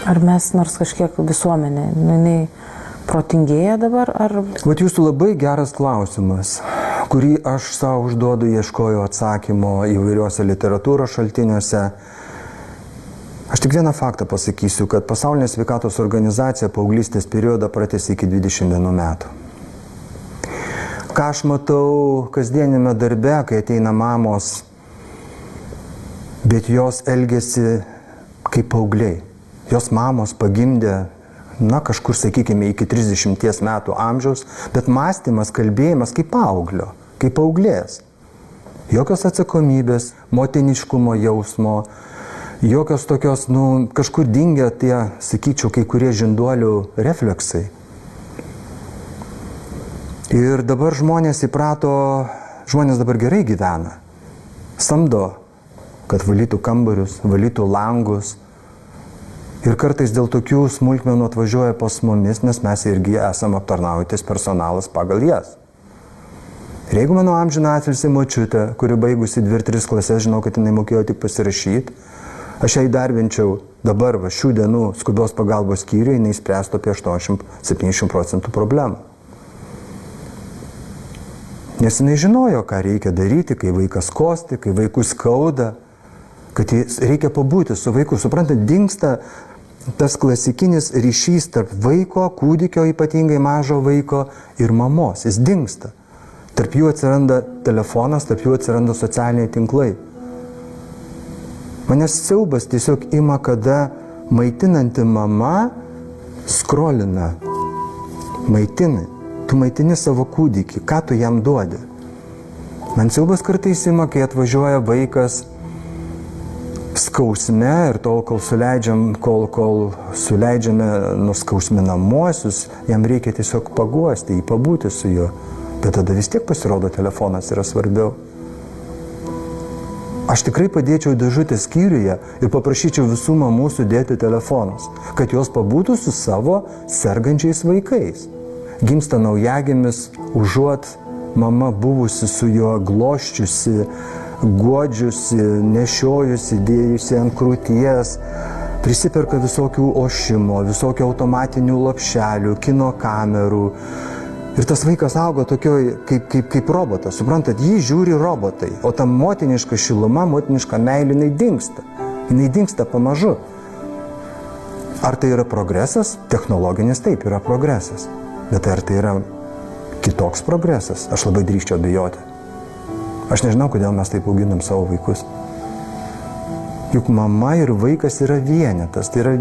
Ar mes nors kažkiek visuomenė, jinai protingėja dabar, ar... Vat jūsų labai geras klausimas, kurį aš savo užduodu, ieškoju atsakymo įvairiuose literatūros šaltiniuose. Aš tik vieną faktą pasakysiu, kad Pasaulinė sveikatos organizacija paauglystės periodą pratęsė iki 21 metų. Ką aš matau kasdienime darbe, kai ateina mamos, bet jos elgiasi kaip paaugliai. Jos mamos pagimdė, kažkur, sakykime, iki 30 metų amžiaus, bet mąstymas, kalbėjimas kaip paauglio, kaip paauglės. Jokios atsakomybės, motiniškumo jausmo, jokios tokios, kažkur dingę tie, sakyčiau, kai kurie žinduolių refleksai. Ir dabar žmonės įprato, žmonės dabar gerai gyvena. Samdo, kad valytų kambarius, valytų langus. Ir kartais dėl tokių smulkmenų atvažiuoja pas mumis, nes mes irgi esame aptarnaujantis personalas pagal jas. Ir jeigu mano amžiną atilsį močiutė, kuri baigusi 2-3 klases, žinau, kad jinai mokėjo tik pasirašyti, aš ją įdarbinčiau dabar, šių dienų skubios pagalbos skyriuje, jinai spręstų apie 80-70% problemų. Nes jinai žinojo, ką reikia daryti, kai vaikas kosti, kai vaikui skauda, kad reikia pabūti su vaiku. Suprantat, dingsta tas klasikinis ryšys tarp vaiko, kūdikio, ypatingai mažo vaiko ir mamos. Jis dingsta. Tarp jų atsiranda telefonas, tarp jų atsiranda socialiniai tinklai. Manęs siaubas tiesiog ima, kada maitinanti mama skrolina. Maitini. Tu maitini savo kūdikį. Ką tu jam duodi? Man siaubas kartais ima, kai atvažiuoja vaikas skausme ir tol, kol suleidžiame nuskausminamuosius, jam reikia tiesiog paguosti, jį pabūti su juo. Bet tada vis tiek pasirodo, telefonas yra svarbiau. Aš tikrai padėčiau dėžutę skyriuje ir paprašyčiau visų mamų sudėti telefonus, kad jos pabūtų su savo sergančiais vaikais. Gimsta naujagimis, užuot mama buvusi su juo gloščiusi, guodžiusi, nešiojusi, dėjusi ant krūties, prisiperka visokių ošimo, visokių automatinių lopšelių, kino kamerų. Ir tas vaikas auga tokioj kaip robotas. Suprantat, jį žiūri robotai, o ta motiniška šiluma, motiniška meilė, jinai dingsta. Jinai dingsta pamažu. Ar tai yra progresas? Technologinis taip yra progresas. Bet ar tai yra kitoks progresas? Aš labai drįsčiau abejoti. Aš nežinau, kodėl mes taip auginam savo vaikus. Juk mama ir vaikas yra vienetas. Tai yra